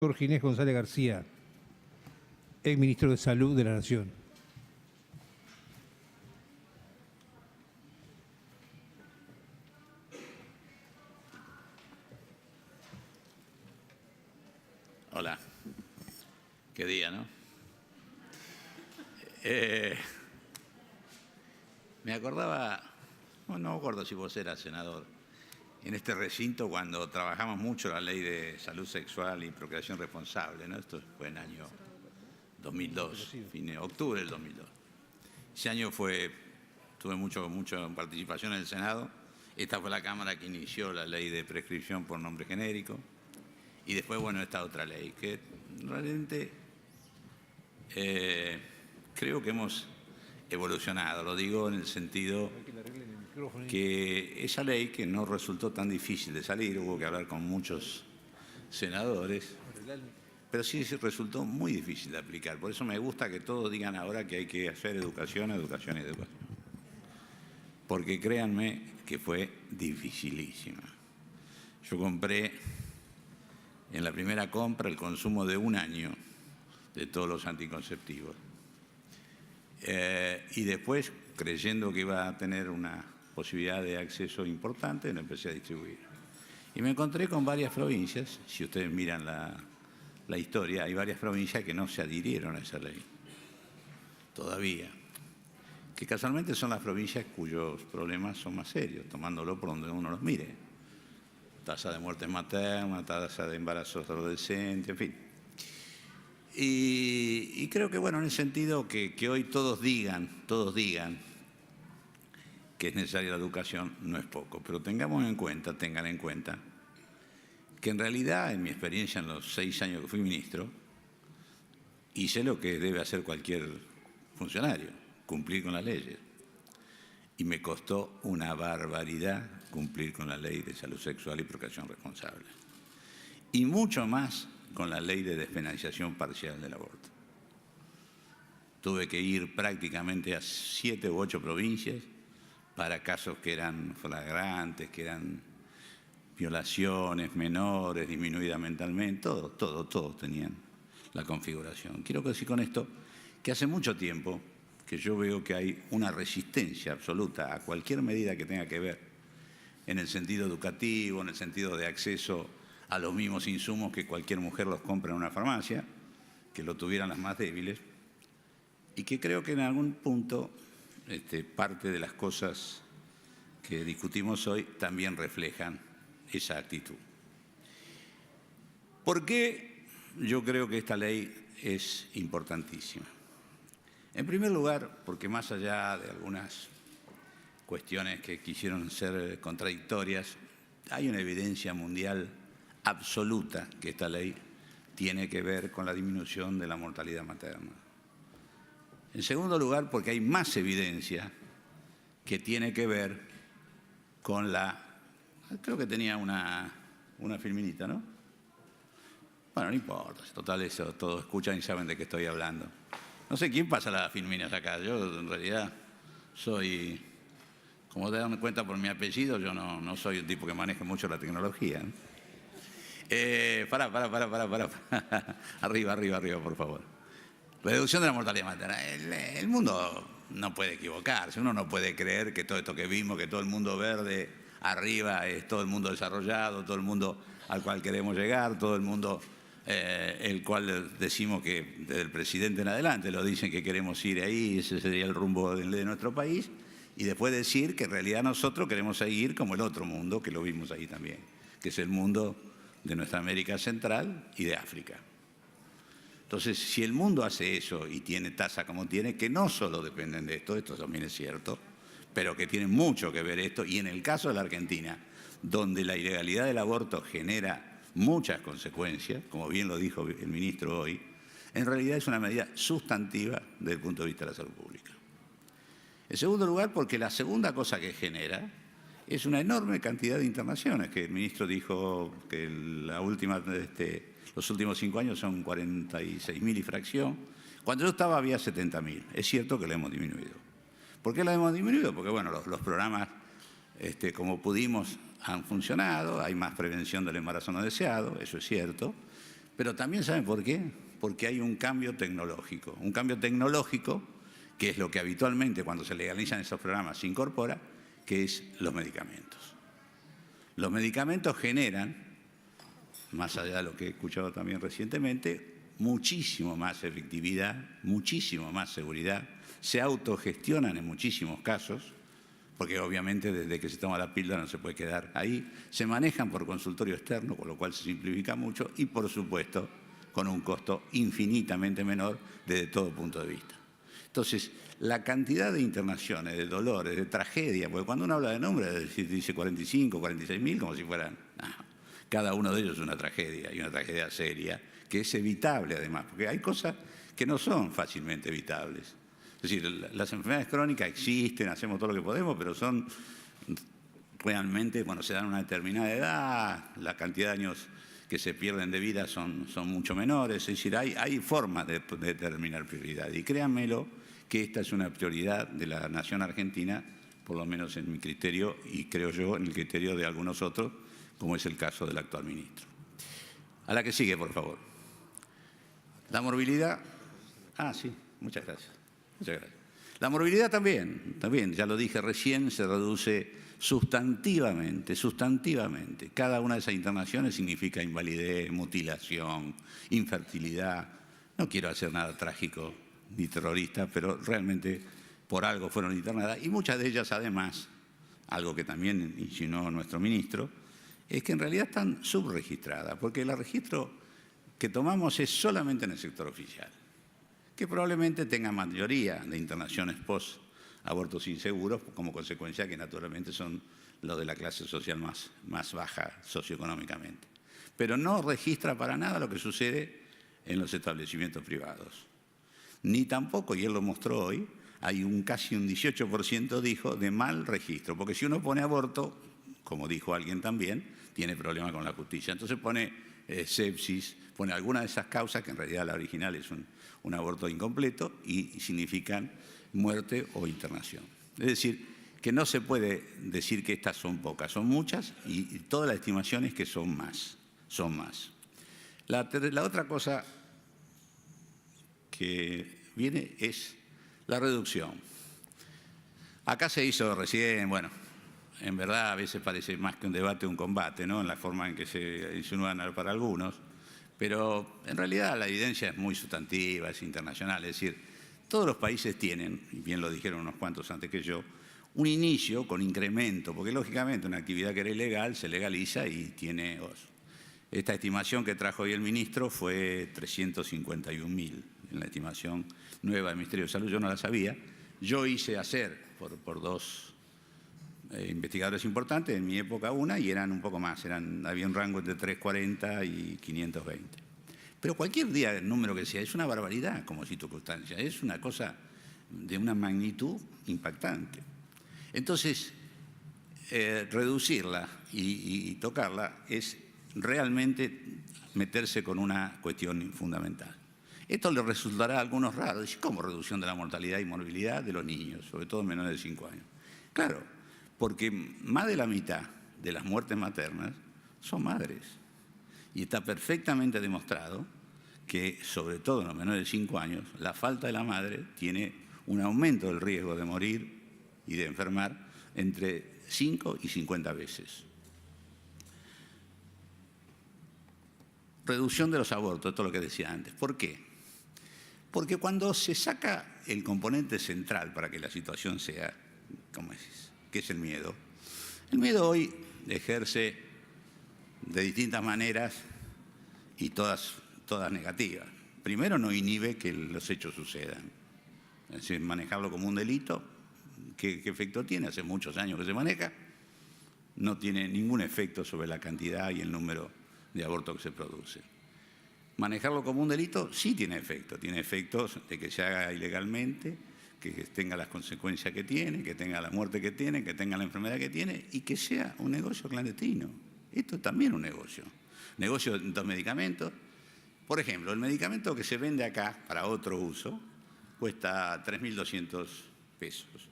Jorge Inés González García, ex ministro de Salud de la Nación. Hola, qué día, ¿no? Me acordaba, bueno, no me acuerdo si vos eras senador, en este recinto cuando trabajamos mucho la ley de salud sexual y procreación responsable, ¿no? Esto fue en el año 2002, octubre del 2002. Ese año tuve mucha participación en el Senado. Esta fue la Cámara que inició la ley de prescripción por nombre genérico. Y después, bueno, esta otra ley, que realmente creo que hemos evolucionado. Lo digo en el sentido que esa ley, que no resultó tan difícil de salir, hubo que hablar con muchos senadores, pero sí resultó muy difícil de aplicar. Por eso me gusta que todos digan ahora que hay que hacer educación, educación y educación. Porque créanme que fue dificilísima. Yo compré en la primera compra el consumo de un año de todos los anticonceptivos. Y después, creyendo que iba a tener una posibilidad de acceso importante, lo empecé a distribuir. Y me encontré con varias provincias, si ustedes miran la historia, hay varias provincias que no se adhirieron a esa ley, todavía. Que casualmente son las provincias cuyos problemas son más serios, tomándolo por donde uno los mire. Tasa de muerte materna, tasa de embarazos adolescentes, en fin. Y creo que, bueno, en el sentido que hoy todos digan que es necesaria la educación, no es poco. Pero tengan en cuenta que en realidad, en mi experiencia en los 6 años que fui ministro, hice lo que debe hacer cualquier funcionario, cumplir con las leyes. Y me costó una barbaridad cumplir con la ley de salud sexual y procreación responsable. Y mucho más con la ley de despenalización parcial del aborto. Tuve que ir prácticamente a 7 u 8 provincias para casos que eran flagrantes, que eran violaciones menores, disminuidas mentalmente, todos tenían la configuración. Quiero decir con esto que hace mucho tiempo que yo veo que hay una resistencia absoluta a cualquier medida que tenga que ver en el sentido educativo, en el sentido de acceso a los mismos insumos que cualquier mujer los compra en una farmacia, que lo tuvieran las más débiles, y que creo que en algún punto parte de las cosas que discutimos hoy también reflejan esa actitud. ¿Por qué yo creo que esta ley es importantísima? En primer lugar, porque más allá de algunas cuestiones que quisieron ser contradictorias, hay una evidencia mundial absoluta que esta ley tiene que ver con la disminución de la mortalidad materna. En segundo lugar, porque hay más evidencia que tiene que ver con creo que tenía una filminita, ¿no? Bueno, no importa, total eso, todos escuchan y saben de qué estoy hablando. No sé quién pasa las filminas acá, yo en realidad soy, como te dan cuenta por mi apellido, yo no soy un tipo que maneje mucho la tecnología, ¿no? Pará. Arriba, por favor. Reducción de la mortalidad materna. El mundo no puede equivocarse. Uno no puede creer que todo esto que vimos, que todo el mundo verde arriba es todo el mundo desarrollado, todo el mundo al cual queremos llegar, todo el mundo el cual decimos que desde el presidente en adelante lo dicen que queremos ir ahí, ese sería el rumbo de nuestro país, y después decir que en realidad nosotros queremos seguir como el otro mundo, que lo vimos ahí también, que es el mundo de nuestra América Central y de África. Entonces, si el mundo hace eso y tiene tasa como tiene, que no solo dependen de esto también es cierto, pero que tiene mucho que ver esto, y en el caso de la Argentina, donde la ilegalidad del aborto genera muchas consecuencias, como bien lo dijo el ministro hoy, en realidad es una medida sustantiva desde el punto de vista de la salud pública. En segundo lugar, porque la segunda cosa que genera es una enorme cantidad de internaciones, que el ministro dijo que los últimos 5 años son 46.000 y fracción. Cuando yo estaba había 70.000. Es cierto que lo hemos disminuido. ¿Por qué lo hemos disminuido? Porque bueno, los programas, como pudimos, han funcionado, hay más prevención del embarazo no deseado, eso es cierto, Pero también, ¿saben por qué? Porque hay un cambio tecnológico. Un cambio tecnológico, que es lo que habitualmente cuando se legalizan esos programas se incorpora, que es los medicamentos. Los medicamentos generan, más allá de lo que he escuchado también recientemente, muchísimo más efectividad, muchísimo más seguridad, se autogestionan en muchísimos casos, porque obviamente desde que se toma la píldora no se puede quedar ahí, se manejan por consultorio externo, con lo cual se simplifica mucho y por supuesto con un costo infinitamente menor desde todo punto de vista. Entonces, la cantidad de internaciones, de dolores, de tragedia, porque cuando uno habla de números dice 45, 46 mil como si fueran... No, cada uno de ellos es una tragedia y una tragedia seria, que es evitable además, porque hay cosas que no son fácilmente evitables. Es decir, las enfermedades crónicas existen, hacemos todo lo que podemos, pero son realmente cuando se dan a una determinada edad, la cantidad de años que se pierden de vida son mucho menores. Es decir, hay formas de determinar prioridad. Y créanmelo que esta es una prioridad de la nación argentina, por lo menos en mi criterio, y creo yo en el criterio de algunos otros, como es el caso del actual ministro. A la que sigue, por favor. La morbilidad... Ah, sí, muchas gracias. Muchas gracias. La morbilidad también, ya lo dije recién, se reduce sustantivamente. Cada una de esas internaciones significa invalidez, mutilación, infertilidad. No quiero hacer nada trágico ni terrorista, pero realmente por algo fueron internadas. Y muchas de ellas, además, algo que también insinuó nuestro ministro, es que en realidad están subregistradas, porque el registro que tomamos es solamente en el sector oficial, que probablemente tenga mayoría de internaciones post-abortos inseguros, como consecuencia que naturalmente son los de la clase social más baja socioeconómicamente. Pero no registra para nada lo que sucede en los establecimientos privados. Ni tampoco, y él lo mostró hoy, hay casi un 18%, dijo, de mal registro. Porque si uno pone aborto, como dijo alguien también, tiene problemas con la justicia. Entonces pone sepsis, pone alguna de esas causas, que en realidad la original es un aborto incompleto y significan muerte o internación. Es decir, que no se puede decir que estas son pocas, son muchas y toda la estimación es que son más. La otra cosa que viene es la reducción. Acá se hizo recién, bueno, en verdad a veces parece más que un debate, un combate, ¿no? En la forma en que se insinúan para algunos, pero en realidad la evidencia es muy sustantiva, es internacional, es decir, todos los países tienen, y bien lo dijeron unos cuantos antes que yo, un inicio con incremento, porque lógicamente una actividad que era ilegal se legaliza y tiene... Esta estimación que trajo hoy el ministro fue 351.000, en la estimación nueva del Ministerio de Salud, yo no la sabía. Yo hice hacer por dos investigadores importantes, en mi época una, y eran un poco más, había un rango entre 340 y 520. Pero cualquier día, el número que sea, es una barbaridad como circunstancia, es una cosa de una magnitud impactante. Entonces, reducirla y tocarla es realmente meterse con una cuestión fundamental. Esto le resultará a algunos raro. ¿Cómo reducción de la mortalidad y morbilidad de los niños, sobre todo menores de 5 años? Claro, porque más de la mitad de las muertes maternas son madres. Y está perfectamente demostrado que, sobre todo en los menores de 5 años, la falta de la madre tiene un aumento del riesgo de morir y de enfermar entre 5 y 50 veces. Reducción de los abortos, todo lo que decía antes. ¿Por qué? Porque cuando se saca el componente central para que la situación sea, ¿cómo es? ¿Qué es el miedo? El miedo hoy ejerce de distintas maneras y todas negativas. Primero, no inhibe que los hechos sucedan. Es decir, manejarlo como un delito, ¿qué efecto tiene? Hace muchos años que se maneja. No tiene ningún efecto sobre la cantidad y el número de abortos que se produce. Manejarlo como un delito sí tiene efectos de que se haga ilegalmente, que tenga las consecuencias que tiene, que tenga la muerte que tiene, que tenga la enfermedad que tiene y que sea un negocio clandestino. Esto es también un negocio. Negocio de los medicamentos. Por ejemplo, el medicamento que se vende acá para otro uso cuesta 3.200 pesos.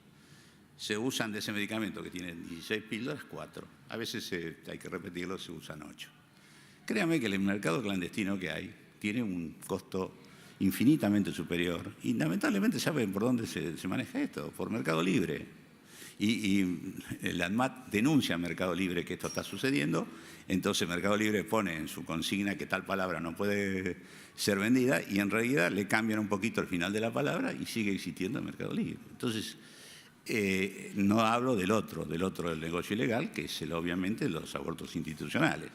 Se usan de ese medicamento que tiene 16 píldoras, 4. A veces hay que repetirlo, se usan 8. créame que el mercado clandestino que hay tiene un costo infinitamente superior y lamentablemente saben por dónde se maneja esto, por Mercado Libre. Y el ANMAT denuncia a Mercado Libre que esto está sucediendo, entonces Mercado Libre pone en su consigna que tal palabra no puede ser vendida y en realidad le cambian un poquito el final de la palabra y sigue existiendo en Mercado Libre. Entonces, no hablo del otro del negocio ilegal, que es obviamente los abortos institucionales,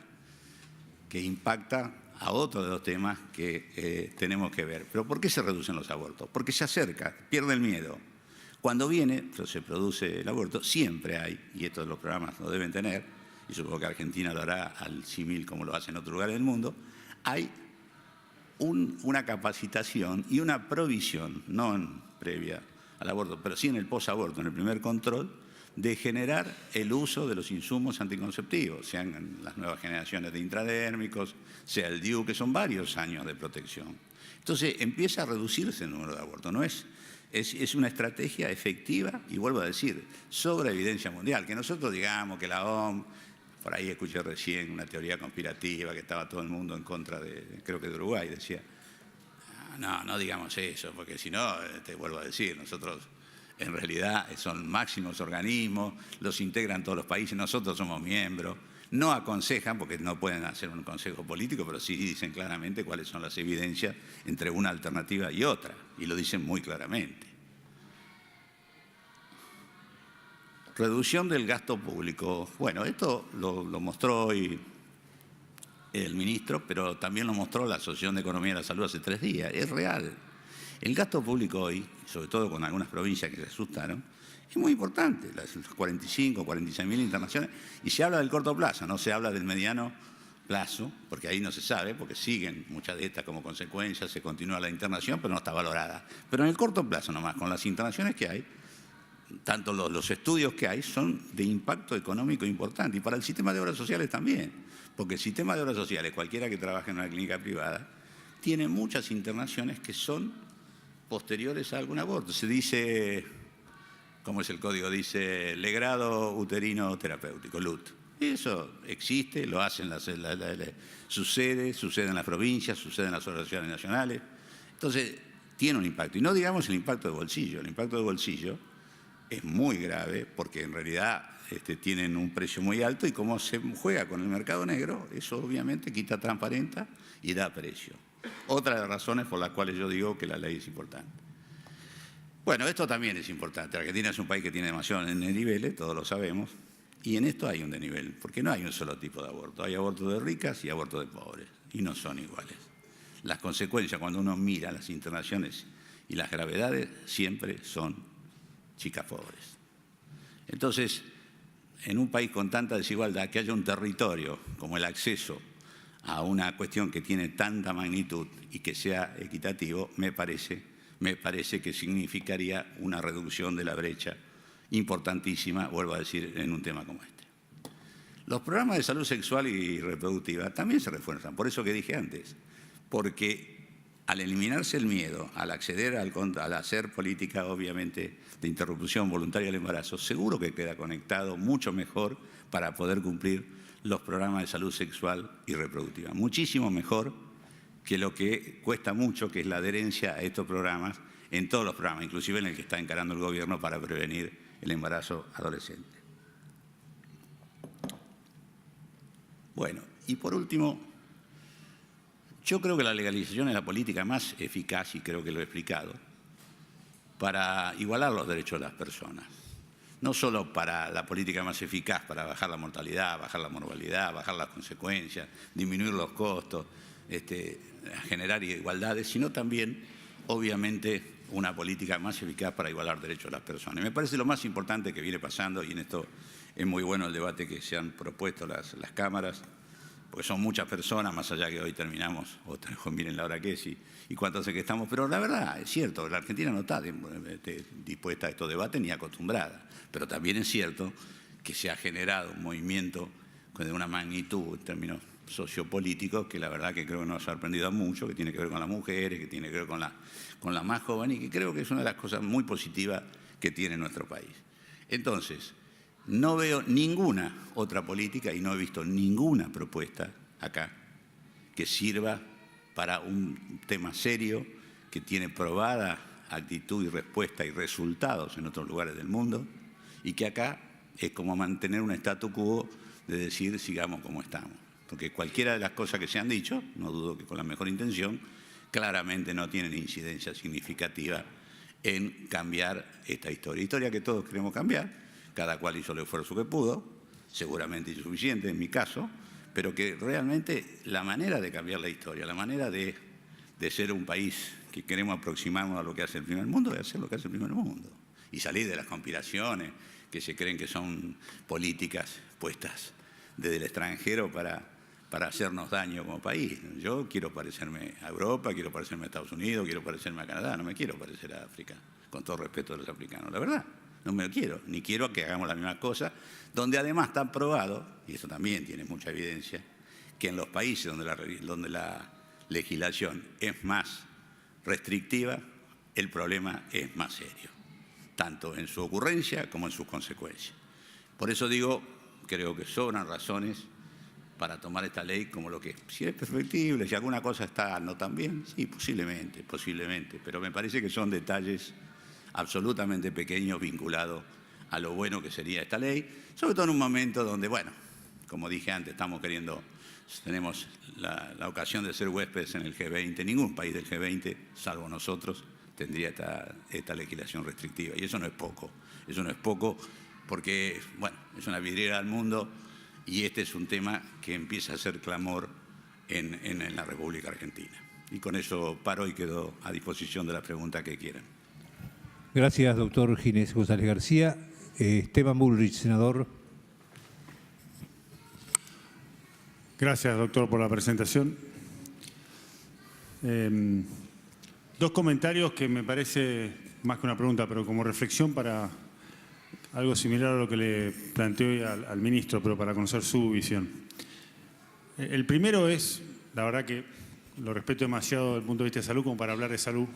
que impacta a otro de los temas que tenemos que ver. ¿Pero por qué se reducen los abortos? Porque se acerca, pierde el miedo. Cuando viene, se produce el aborto, siempre hay, y estos los programas lo deben tener, y supongo que Argentina lo hará al símil como lo hace en otros lugares del mundo, hay una capacitación y una provisión, no previa al aborto, pero sí en el posaborto, en el primer control, de generar el uso de los insumos anticonceptivos, sean las nuevas generaciones de intradérmicos, sea el DIU, que son varios años de protección. Entonces empieza a reducirse el número de abortos, ¿no es una estrategia efectiva y vuelvo a decir, sobre evidencia mundial, que nosotros digamos que la OMS, por ahí escuché recién una teoría conspirativa que estaba todo el mundo en contra creo que de Uruguay, decía, no digamos eso, porque si no, te vuelvo a decir, nosotros en realidad son máximos organismos, los integran todos los países, nosotros somos miembros, no aconsejan, porque no pueden hacer un consejo político, pero sí dicen claramente cuáles son las evidencias entre una alternativa y otra, y lo dicen muy claramente. Reducción del gasto público. Bueno, esto lo mostró hoy el ministro, pero también lo mostró la Asociación de Economía de la Salud hace 3 días. Es real. El gasto público hoy, sobre todo con algunas provincias que se asustaron, es muy importante, las 45, 46.000 internaciones, y se habla del corto plazo, no se habla del mediano plazo, porque ahí no se sabe, porque siguen muchas de estas como consecuencia, se continúa la internación, pero no está valorada. Pero en el corto plazo nomás, con las internaciones que hay, tanto los estudios que hay son de impacto económico importante, y para el sistema de obras sociales también, porque el sistema de obras sociales, cualquiera que trabaje en una clínica privada, tiene muchas internaciones que son posteriores a algún aborto. Se dice, ¿cómo es el código? Dice legrado uterino terapéutico, LUT. Eso existe, lo hacen sucede en las provincias, sucede en las organizaciones nacionales. Entonces, tiene un impacto. Y no digamos el impacto de bolsillo. El impacto de bolsillo es muy grave porque en realidad tienen un precio muy alto y como se juega con el mercado negro, eso obviamente quita transparencia y da precio. Otra de las razones por las cuales yo digo que la ley es importante. Bueno, esto también es importante. Argentina es un país que tiene demasiados desniveles, todos lo sabemos, y en esto hay un desnivel, porque no hay un solo tipo de aborto. Hay abortos de ricas y abortos de pobres, y no son iguales. Las consecuencias, cuando uno mira las internaciones y las gravedades, siempre son chicas pobres. Entonces, en un país con tanta desigualdad, que haya un territorio como el acceso a una cuestión que tiene tanta magnitud y que sea equitativo, me parece que significaría una reducción de la brecha importantísima, vuelvo a decir, en un tema como este. Los programas de salud sexual y reproductiva también se refuerzan, por eso que dije antes, porque al eliminarse el miedo, al acceder al hacer política, obviamente, de interrupción voluntaria del embarazo, seguro que queda conectado mucho mejor para poder cumplir los programas de salud sexual y reproductiva. Muchísimo mejor que lo que cuesta mucho, que es la adherencia a estos programas, en todos los programas, inclusive en el que está encarando el gobierno para prevenir el embarazo adolescente. Bueno, y por último, yo creo que la legalización es la política más eficaz, y creo que lo he explicado, para igualar los derechos de las personas. No solo para la política más eficaz, para bajar la mortalidad, bajar la morbilidad, bajar las consecuencias, disminuir los costos, generar igualdades, sino también, obviamente, una política más eficaz para igualar derechos de las personas. Y me parece lo más importante que viene pasando, y en esto es muy bueno el debate que se han propuesto las cámaras, porque son muchas personas, más allá que hoy terminamos, miren la hora que es y cuánto hace que estamos, pero la verdad, es cierto, la Argentina no está dispuesta a estos debates ni acostumbrada, pero también es cierto que se ha generado un movimiento de una magnitud en términos sociopolíticos que la verdad que creo que nos ha sorprendido a mucho, que tiene que ver con las mujeres, que tiene que ver con la más joven y que creo que es una de las cosas muy positivas que tiene nuestro país. Entonces, no veo ninguna otra política y no he visto ninguna propuesta acá que sirva para un tema serio, que tiene probada actitud y respuesta y resultados en otros lugares del mundo, y que acá es como mantener un statu quo de decir sigamos como estamos. Porque cualquiera de las cosas que se han dicho, no dudo que con la mejor intención, claramente no tienen incidencia significativa en cambiar esta historia. Historia que todos queremos cambiar, cada cual hizo el esfuerzo que pudo, seguramente insuficiente en mi caso, pero que realmente la manera de cambiar la historia, la manera de ser un país que queremos aproximarnos a lo que hace el primer mundo, es hacer lo que hace el primer mundo. Y salir de las conspiraciones que se creen que son políticas puestas desde el extranjero para hacernos daño como país. Yo quiero parecerme a Europa, quiero parecerme a Estados Unidos, quiero parecerme a Canadá, no me quiero parecer a África, con todo respeto a los africanos, la verdad. No me lo quiero, ni quiero que hagamos la misma cosa, donde además está probado, y eso también tiene mucha evidencia, que en los países donde la legislación es más restrictiva, el problema es más serio, tanto en su ocurrencia como en sus consecuencias. Por eso digo, creo que sobran razones para tomar esta ley como lo que es. Si es perfectible, si alguna cosa está no tan bien, sí, posiblemente, pero me parece que son detalles absolutamente pequeños vinculados a lo bueno que sería esta ley, sobre todo en un momento donde, bueno, como dije antes, tenemos la ocasión de ser huéspedes en el G20, ningún país del G20, salvo nosotros, tendría esta legislación restrictiva, y eso no es poco, porque, bueno, es una vidriera al mundo, y este es un tema que empieza a ser clamor en la República Argentina. Y con eso paro y quedo a disposición de las preguntas que quieran. Gracias, doctor Ginés González García. Esteban Bullrich, senador. Gracias, doctor, por la presentación. Dos comentarios que me parece más que una pregunta, pero como reflexión para algo similar a lo que le planteé hoy al ministro, pero para conocer su visión. El primero es, la verdad que lo respeto demasiado desde el punto de vista de salud como para hablar de salud,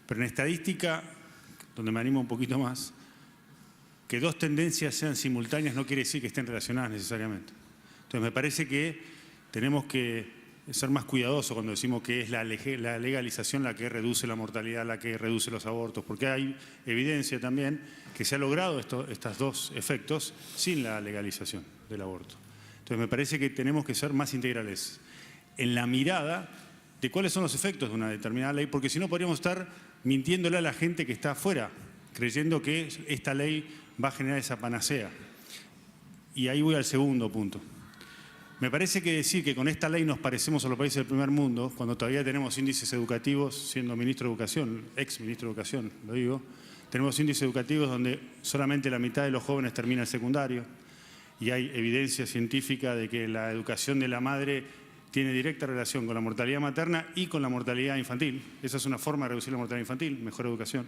pero en estadística, donde me animo un poquito más, que dos tendencias sean simultáneas no quiere decir que estén relacionadas necesariamente. Entonces me parece que tenemos que ser más cuidadosos cuando decimos que es la legalización la que reduce la mortalidad, la que reduce los abortos, porque hay evidencia también que se ha logrado estos dos efectos sin la legalización del aborto. Entonces me parece que tenemos que ser más integrales en la mirada de cuáles son los efectos de una determinada ley, porque si no podríamos estar mintiéndole a la gente que está afuera, creyendo que esta ley va a generar esa panacea. Y ahí voy al segundo punto. Me parece que decir que con esta ley nos parecemos a los países del primer mundo, cuando todavía tenemos índices educativos, siendo ministro de Educación, ex ministro de Educación, lo digo, tenemos índices educativos donde solamente la mitad de los jóvenes termina el secundario y hay evidencia científica de que la educación de la madre tiene directa relación con la mortalidad materna y con la mortalidad infantil. Esa es una forma de reducir la mortalidad infantil, mejor educación.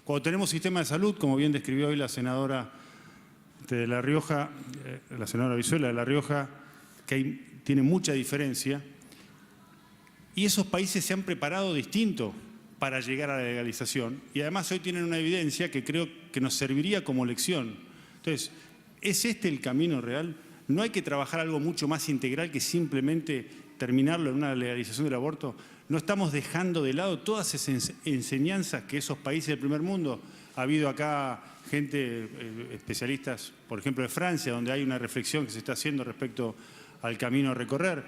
Cuando tenemos sistema de salud, como bien describió hoy la senadora de La Rioja, la senadora Vizuela de La Rioja, que tiene mucha diferencia, y esos países se han preparado distinto para llegar a la legalización, y además hoy tienen una evidencia que creo que nos serviría como lección. Entonces, ¿es este el camino real? ¿No hay que trabajar algo mucho más integral que simplemente terminarlo en una legalización del aborto? ¿No estamos dejando de lado todas esas enseñanzas que esos países del primer mundo? Ha habido acá gente, especialistas, por ejemplo, de Francia, donde hay una reflexión que se está haciendo respecto al camino a recorrer.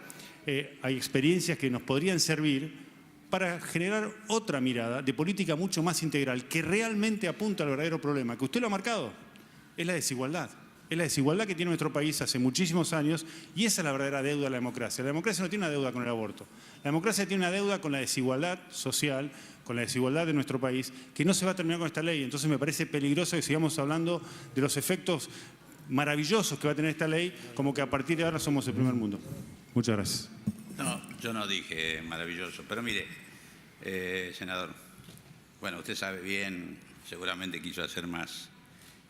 Hay experiencias que nos podrían servir para generar otra mirada de política mucho más integral, que realmente apunta al verdadero problema, que usted lo ha marcado, es la desigualdad. Es la desigualdad que tiene nuestro país hace muchísimos años y esa es la verdadera deuda de la democracia. La democracia no tiene una deuda con el aborto. La democracia tiene una deuda con la desigualdad social, con la desigualdad de nuestro país, que no se va a terminar con esta ley. Entonces me parece peligroso que sigamos hablando de los efectos maravillosos que va a tener esta ley, como que a partir de ahora somos el primer mundo. Muchas gracias. No, yo no dije maravilloso, pero mire, senador, bueno, usted sabe bien, seguramente quiso hacer más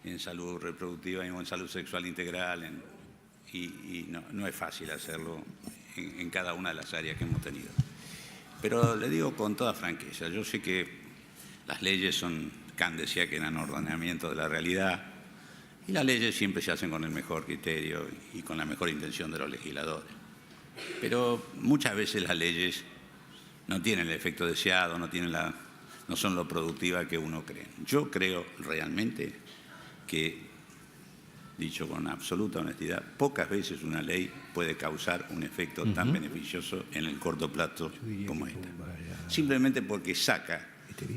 en salud reproductiva y en salud sexual integral, y no es fácil hacerlo en cada una de las áreas que hemos tenido. Pero le digo con toda franqueza, yo sé que las leyes son, Kant decía que eran ordenamiento de la realidad, y las leyes siempre se hacen con el mejor criterio y con la mejor intención de los legisladores. Pero muchas veces las leyes no tienen el efecto deseado, no son lo productivas que uno cree. Yo creo realmente que, dicho con absoluta honestidad, pocas veces una ley puede causar un efecto tan beneficioso en el corto plazo como esta. Simplemente porque saca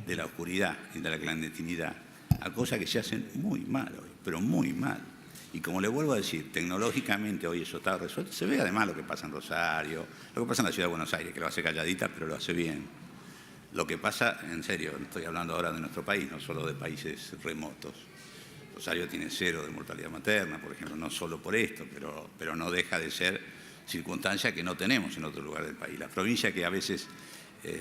de la oscuridad y de la clandestinidad a cosas que se hacen muy mal hoy, pero muy mal. Y como le vuelvo a decir, tecnológicamente hoy eso está resuelto. Se ve además lo que pasa en Rosario, lo que pasa en la Ciudad de Buenos Aires, que lo hace calladita, pero lo hace bien. Lo que pasa, en serio, estoy hablando ahora de nuestro país, no solo de países remotos. Rosario tiene 0 de mortalidad materna, por ejemplo, no solo por esto, pero no deja de ser circunstancia que no tenemos en otro lugar del país. Las provincias que a veces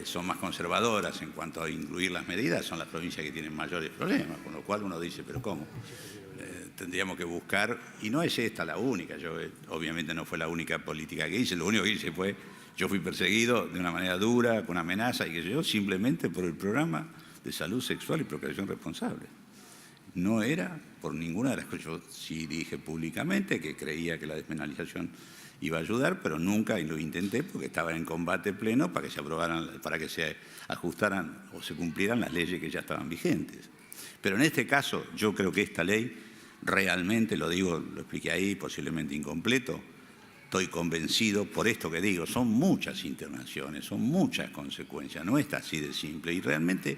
son más conservadoras en cuanto a incluir las medidas son las provincias que tienen mayores problemas, con lo cual uno dice, ¿pero cómo? Tendríamos que buscar, y no es esta la única, yo obviamente no fue la única política que hice, lo único que hice fue, yo fui perseguido de una manera dura, con amenaza, y que yo simplemente por el programa de salud sexual y procreación responsable. No era por ninguna de las cosas. Yo sí dije públicamente que creía que la despenalización iba a ayudar, pero nunca lo intenté porque estaba en combate pleno para que se aprobaran, para que se ajustaran o se cumplieran las leyes que ya estaban vigentes. Pero en este caso, yo creo que esta ley realmente, lo digo, lo expliqué ahí, posiblemente incompleto, estoy convencido por esto que digo, son muchas intervenciones, son muchas consecuencias, no está así de simple. Y realmente,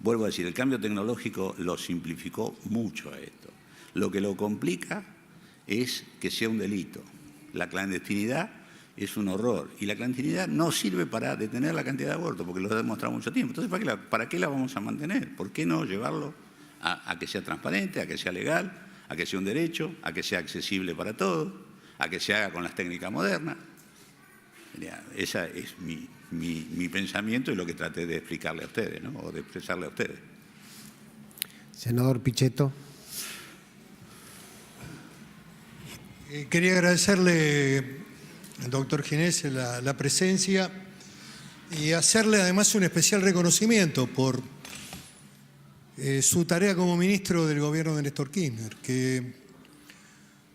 vuelvo a decir, el cambio tecnológico lo simplificó mucho a esto. Lo que lo complica es que sea un delito. La clandestinidad es un horror y la clandestinidad no sirve para detener la cantidad de abortos, porque lo ha demostrado mucho tiempo. Entonces, ¿para qué la vamos a mantener? ¿Por qué no llevarlo a que sea transparente, a que sea legal, a que sea un derecho, a que sea accesible para todos, a que se haga con las técnicas modernas? Ese es mi pensamiento y lo que traté de explicarle a ustedes, ¿no? O de expresarle a ustedes. Senador Pichetto. Quería agradecerle al doctor Ginés la presencia y hacerle además un especial reconocimiento por su tarea como ministro del gobierno de Néstor Kirchner, que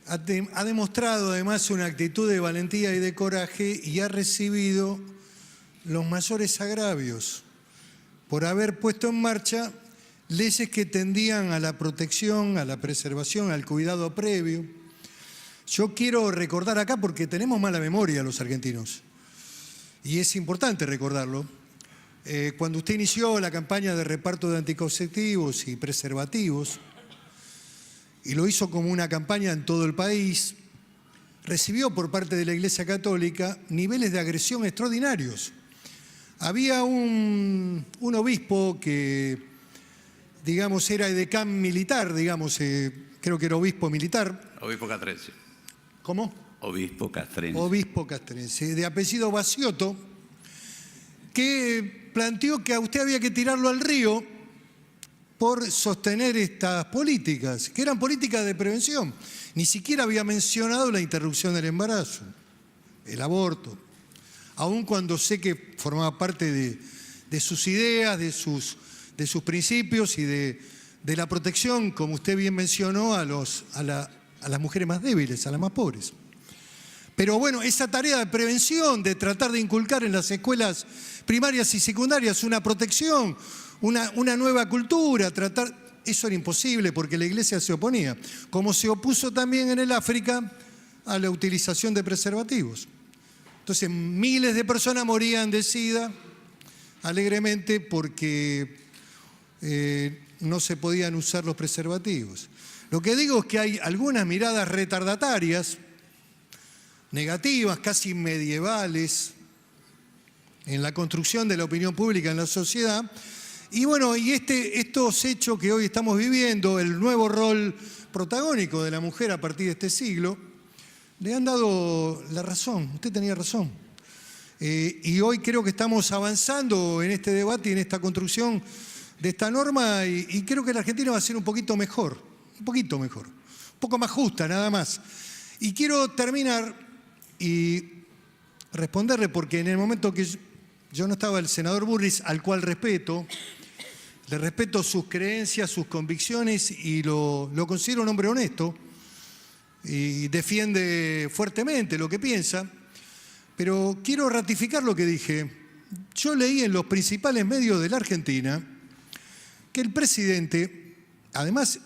ha demostrado además una actitud de valentía y de coraje y ha recibido los mayores agravios por haber puesto en marcha leyes que tendían a la protección, a la preservación, al cuidado previo. Yo quiero recordar acá, porque tenemos mala memoria los argentinos, y es importante recordarlo, cuando usted inició la campaña de reparto de anticonceptivos y preservativos, y lo hizo como una campaña en todo el país, recibió por parte de la Iglesia Católica niveles de agresión extraordinarios. Había un obispo que, digamos, era edecán militar, digamos, creo que era obispo militar. Obispo castrense. ¿Cómo? Obispo castrense. Obispo castrense, de apellido Baciotto, que planteó que a usted había que tirarlo al río por sostener estas políticas, que eran políticas de prevención. Ni siquiera había mencionado la interrupción del embarazo, el aborto, aun cuando sé que formaba parte de sus ideas, de sus principios y de la protección, como usted bien mencionó, a las mujeres más débiles, a las más pobres. Pero bueno, esa tarea de prevención, de tratar de inculcar en las escuelas primarias y secundarias una protección, una nueva cultura, eso era imposible porque la Iglesia se oponía, como se opuso también en el África a la utilización de preservativos. Entonces, miles de personas morían de SIDA alegremente porque no se podían usar los preservativos. Lo que digo es que hay algunas miradas retardatarias, negativas, casi medievales, en la construcción de la opinión pública en la sociedad. Y bueno, y estos hechos que hoy estamos viviendo, el nuevo rol protagónico de la mujer a partir de este siglo, le han dado la razón. Usted tenía razón. Y hoy creo que estamos avanzando en este debate y en esta construcción de esta norma y creo que la Argentina va a ser un poquito mejor, un poco más justa nada más. Y quiero terminar y responderle, porque en el momento que yo no estaba, el senador Bullrich, al cual respeto, le respeto sus creencias, sus convicciones y lo considero un hombre honesto y defiende fuertemente lo que piensa, pero quiero ratificar lo que dije. Yo leí en los principales medios de la Argentina que el presidente, además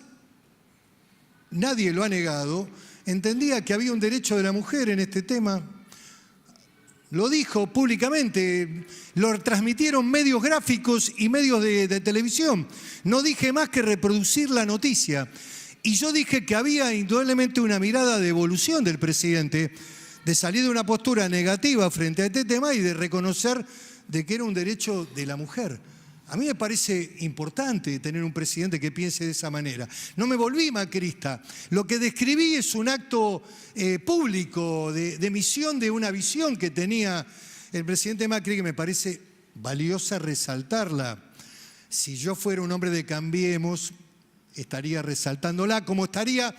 nadie lo ha negado, entendía que había un derecho de la mujer en este tema. Lo dijo públicamente, lo transmitieron medios gráficos y medios de televisión. No dije más que reproducir la noticia. Y yo dije que había indudablemente una mirada de evolución del presidente, de salir de una postura negativa frente a este tema y de reconocer de que era un derecho de la mujer. A mí me parece importante tener un presidente que piense de esa manera. No me volví macrista. Lo que describí es un acto público de emisión de una visión que tenía el presidente Macri, que me parece valiosa resaltarla. Si yo fuera un hombre de Cambiemos, estaría resaltándola, como estaría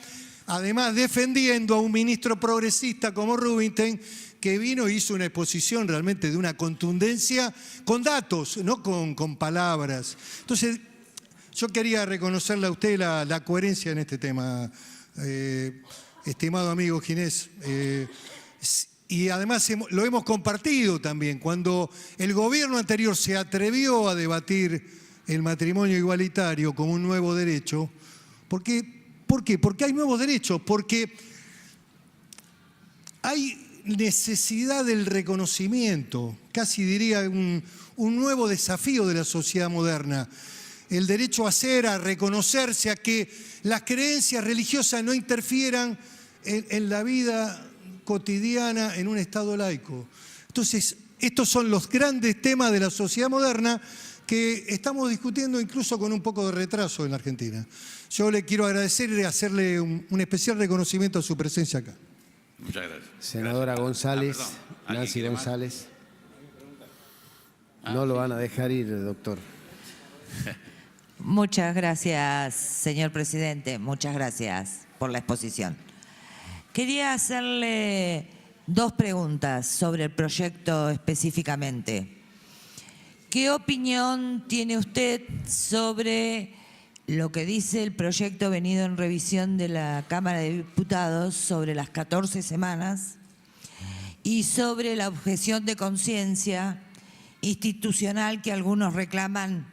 además defendiendo a un ministro progresista como Rubinstein, que vino e hizo una exposición realmente de una contundencia con datos, no con palabras. Entonces, yo quería reconocerle a usted la coherencia en este tema, estimado amigo Ginés. Y además lo hemos compartido también. Cuando el gobierno anterior se atrevió a debatir el matrimonio igualitario como un nuevo derecho, ¿por qué? Porque hay nuevos derechos, porque hay necesidad del reconocimiento, casi diría un nuevo desafío de la sociedad moderna. El derecho a ser, a reconocerse, a que las creencias religiosas no interfieran en la vida cotidiana en un Estado laico. Entonces, estos son los grandes temas de la sociedad moderna que estamos discutiendo incluso con un poco de retraso en la Argentina. Yo le quiero agradecer y hacerle un especial reconocimiento a su presencia acá. Muchas gracias. Senadora González, Nancy González. No lo van a dejar ir, doctor. Muchas gracias, señor presidente. Muchas gracias por la exposición. Quería hacerle dos preguntas sobre el proyecto específicamente. ¿Qué opinión tiene usted sobre lo que dice el proyecto venido en revisión de la Cámara de Diputados sobre las 14 semanas y sobre la objeción de conciencia institucional que algunos reclaman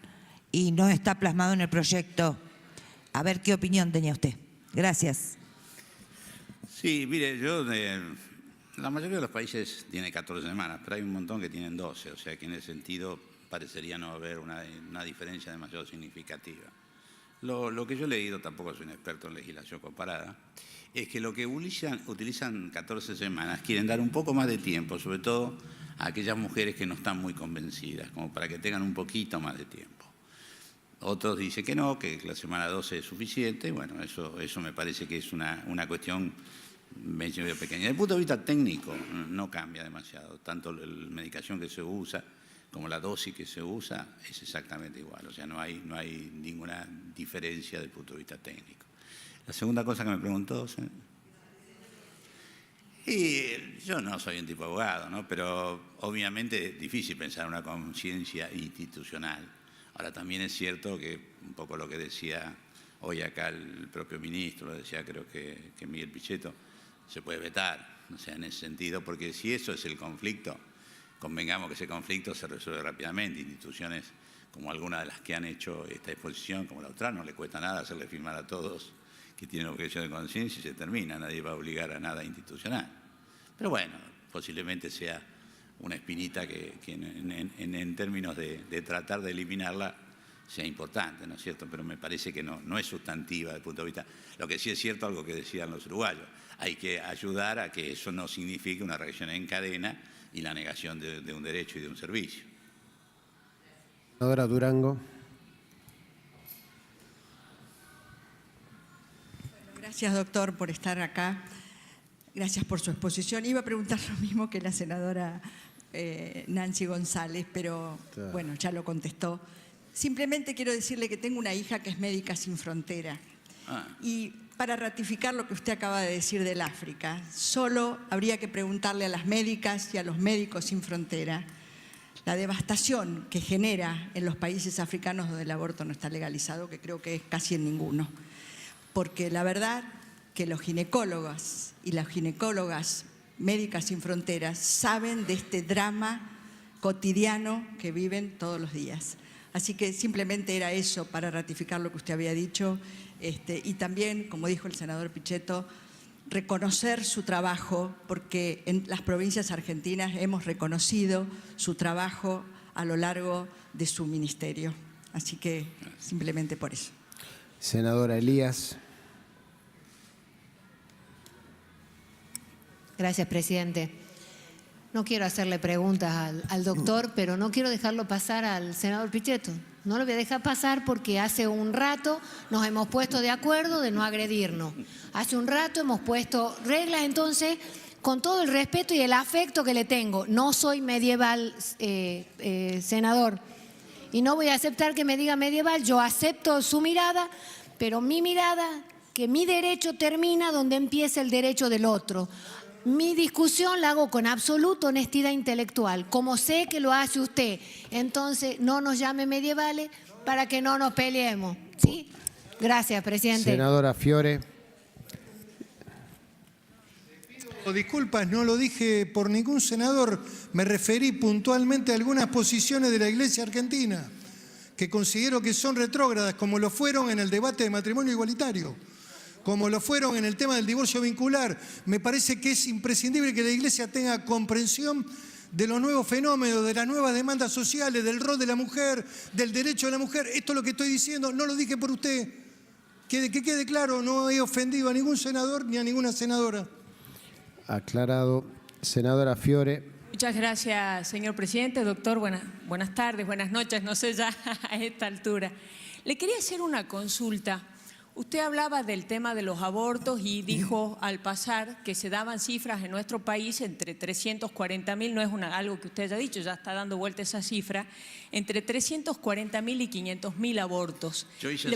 y no está plasmado en el proyecto? A ver qué opinión tenía usted. Gracias. Sí, mire, la mayoría de los países tiene 14 semanas, pero hay un montón que tienen 12, o sea que en ese sentido parecería no haber una diferencia demasiado significativa. Lo que yo he leído, tampoco soy un experto en legislación comparada, es que lo que utilizan 14 semanas quieren dar un poco más de tiempo, sobre todo a aquellas mujeres que no están muy convencidas, como para que tengan un poquito más de tiempo. Otros dicen que no, que la semana 12 es suficiente. Bueno, eso me parece que es una cuestión medio pequeña. Desde el punto de vista técnico no cambia demasiado. Tanto la medicación que se usa como la dosis que se usa es exactamente igual. O sea, no hay ninguna diferencia desde el punto de vista técnico. La segunda cosa que me preguntó... Y yo no soy un tipo de abogado, ¿no? Pero obviamente es difícil pensar en una conciencia institucional. Ahora también es cierto que un poco lo que decía hoy acá el propio ministro, lo decía creo que Miguel Pichetto, se puede vetar, o sea, en ese sentido, porque si eso es el conflicto, convengamos que ese conflicto se resuelve rápidamente. Instituciones como algunas de las que han hecho esta exposición, como la otra, no le cuesta nada hacerle firmar a todos que tienen objeción de conciencia y se termina, nadie va a obligar a nada institucional. Pero bueno, posiblemente sea una espinita que en términos de tratar de eliminarla sea importante, ¿no es cierto? Pero me parece que no es sustantiva desde el punto de vista. Lo que sí es cierto, algo que decían los uruguayos, hay que ayudar a que eso no signifique una reacción en cadena y la negación de un derecho y de un servicio. Senadora Durango. Gracias, doctor, por estar acá. Gracias por su exposición. Iba a preguntar lo mismo que la senadora Nancy González, pero bueno, ya lo contestó. Simplemente quiero decirle que tengo una hija que es Médica Sin Frontera. Y para ratificar lo que usted acaba de decir del África, solo habría que preguntarle a las médicas y a los médicos sin frontera la devastación que genera en los países africanos donde el aborto no está legalizado, que creo que es casi en ninguno. Porque la verdad que los ginecólogos y las ginecólogas Médicas Sin Fronteras saben de este drama cotidiano que viven todos los días. Así que simplemente era eso para ratificar lo que usted había dicho y también, como dijo el senador Pichetto, reconocer su trabajo, porque en las provincias argentinas hemos reconocido su trabajo a lo largo de su ministerio. Así que simplemente por eso. Senadora Elías. Gracias, presidente. No quiero hacerle preguntas al doctor, pero no quiero dejarlo pasar al senador Pichetto. No lo voy a dejar pasar porque hace un rato nos hemos puesto de acuerdo de no agredirnos. Hace un rato hemos puesto reglas, entonces, con todo el respeto y el afecto que le tengo, no soy medieval, senador, y no voy a aceptar que me diga medieval. Yo acepto su mirada, pero mi mirada, que mi derecho termina donde empieza el derecho del otro. Mi discusión la hago con absoluta honestidad intelectual, como sé que lo hace usted. Entonces, no nos llame medievales para que no nos peleemos. ¿Sí? Gracias, presidente. Senadora Fiore. Disculpas, no lo dije por ningún senador. Me referí puntualmente a algunas posiciones de la Iglesia argentina que considero que son retrógradas, como lo fueron en el debate de matrimonio igualitario, como lo fueron en el tema del divorcio vincular. Me parece que es imprescindible que la Iglesia tenga comprensión de los nuevos fenómenos, de las nuevas demandas sociales, del rol de la mujer, del derecho de la mujer. Esto es lo que estoy diciendo, no lo dije por usted. Que quede claro, no he ofendido a ningún senador ni a ninguna senadora. Aclarado. Senadora Fiore. Muchas gracias, señor presidente. Doctor, buenas tardes, buenas noches, no sé ya a esta altura. Le quería hacer una consulta. Usted hablaba del tema de los abortos y dijo al pasar que se daban cifras en nuestro país entre 340.000, no es algo que usted haya dicho, ya está dando vuelta esa cifra, entre 340.000 y 500.000 abortos.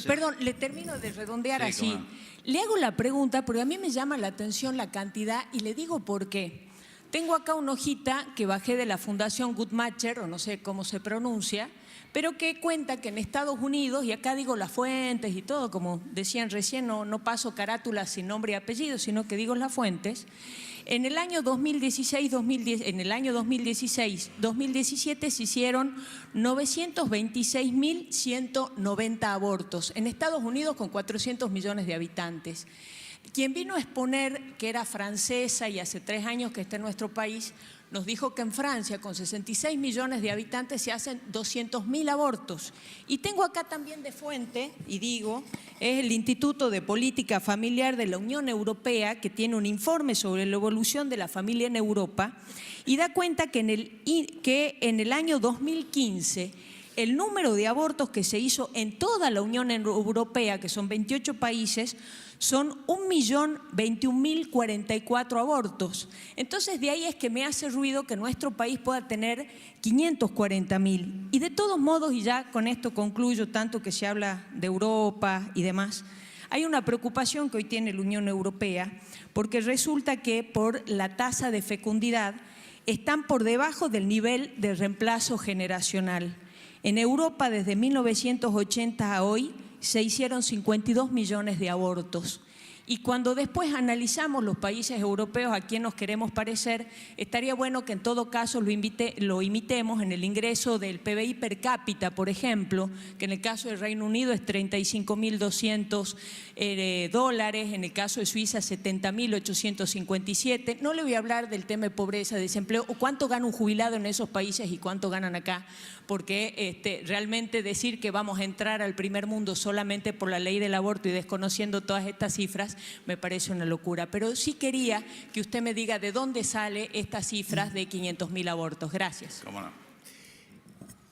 Perdón, le termino de redondear así. Le hago la pregunta porque a mí me llama la atención la cantidad y le digo por qué. Tengo acá una hojita que bajé de la Fundación Guttmacher, o no sé cómo se pronuncia, pero que cuenta que en Estados Unidos, y acá digo las fuentes y todo, como decían recién, no paso carátulas sin nombre y apellido, sino que digo las fuentes, en el año 2016-2017 se hicieron 926.190 abortos, en Estados Unidos con 400 millones de habitantes. Quien vino a exponer, que era francesa y hace 3 años que está en nuestro país, nos dijo que en Francia, con 66 millones de habitantes, se hacen 200.000 abortos. Y tengo acá también de fuente, y digo, es el Instituto de Política Familiar de la Unión Europea, que tiene un informe sobre la evolución de la familia en Europa, y da cuenta que en el año 2015, el número de abortos que se hizo en toda la Unión Europea, que son 28 países, son 1.021.044 abortos. Entonces, de ahí es que me hace ruido que nuestro país pueda tener 540.000. Y de todos modos, y ya con esto concluyo, tanto que se habla de Europa y demás, hay una preocupación que hoy tiene la Unión Europea, porque resulta que por la tasa de fecundidad están por debajo del nivel de reemplazo generacional. En Europa, desde 1980 a hoy, se hicieron 52 millones de abortos. Y cuando después analizamos los países europeos a quién nos queremos parecer, estaría bueno que en todo caso lo imitemos en el ingreso del PBI per cápita, por ejemplo, que en el caso del Reino Unido es $35.200, en el caso de Suiza 70.857. No le voy a hablar del tema de pobreza, de desempleo, o cuánto gana un jubilado en esos países y cuánto ganan acá, porque realmente decir que vamos a entrar al primer mundo solamente por la ley del aborto y desconociendo todas estas cifras, me parece una locura. Pero sí quería que usted me diga de dónde sale estas cifras de 500.000 abortos. Gracias. ¿Cómo no?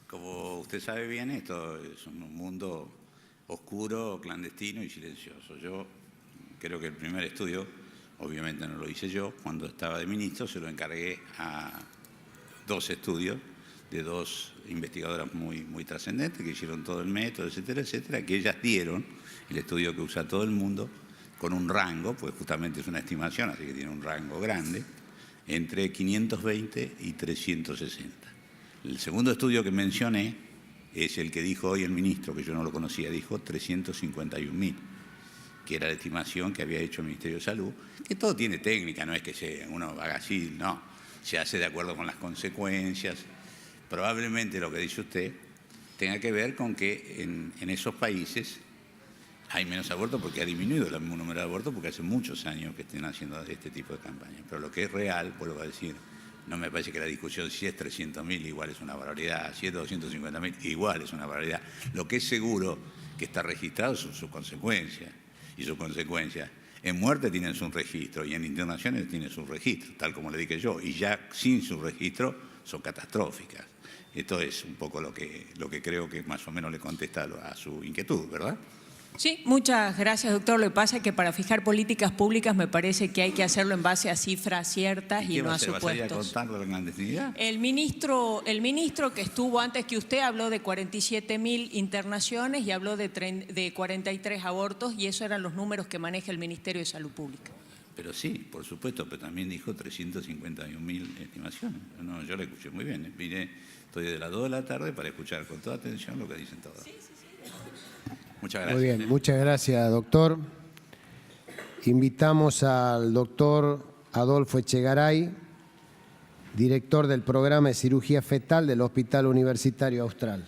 Como usted sabe bien, esto es un mundo oscuro, clandestino y silencioso. Yo creo que el primer estudio, obviamente no lo hice yo, cuando estaba de ministro se lo encargué a 2 estudios de 2 investigadoras muy trascendentes que hicieron todo el método, etcétera, etcétera, que ellas dieron el estudio que usa todo el mundo con un rango, pues justamente es una estimación, así que tiene un rango grande, entre 520 y 360. El segundo estudio que mencioné es el que dijo hoy el ministro, que yo no lo conocía, dijo 351.000, que era la estimación que había hecho el Ministerio de Salud, que todo tiene técnica, no es que uno haga así, no, se hace de acuerdo con las consecuencias. Probablemente lo que dice usted tenga que ver con que en esos países hay menos abortos porque ha disminuido el número de abortos porque hace muchos años que estén haciendo este tipo de campañas. Pero lo que es real, vuelvo a decir, no me parece que la discusión si es 300.000 igual es una barbaridad, si es 250.000 igual es una barbaridad. Lo que es seguro que está registrado son sus consecuencias. Y sus consecuencias en muerte tienen su registro y en internaciones tienen su registro, tal como le dije yo. Y ya sin su registro son catastróficas. Esto es un poco lo que creo que más o menos le contesta a su inquietud, ¿verdad? Sí, muchas gracias, doctor. Lo que pasa es que para fijar políticas públicas me parece que hay que hacerlo en base a cifras ciertas y no a supuestos. ¿Va a salir a contar la clandestinidad? El ministro que estuvo antes que usted habló de 47.000 internaciones y habló de 43 abortos, y esos eran los números que maneja el Ministerio de Salud Pública. Pero sí, por supuesto, pero también dijo 351.000 estimaciones. No, yo la escuché muy bien. Estoy desde las 2 de la tarde para escuchar con toda atención lo que dicen todos. Sí. Muchas gracias. Muy bien, muchas gracias, doctor. Invitamos al doctor Adolfo Echegaray, director del programa de cirugía fetal del Hospital Universitario Austral.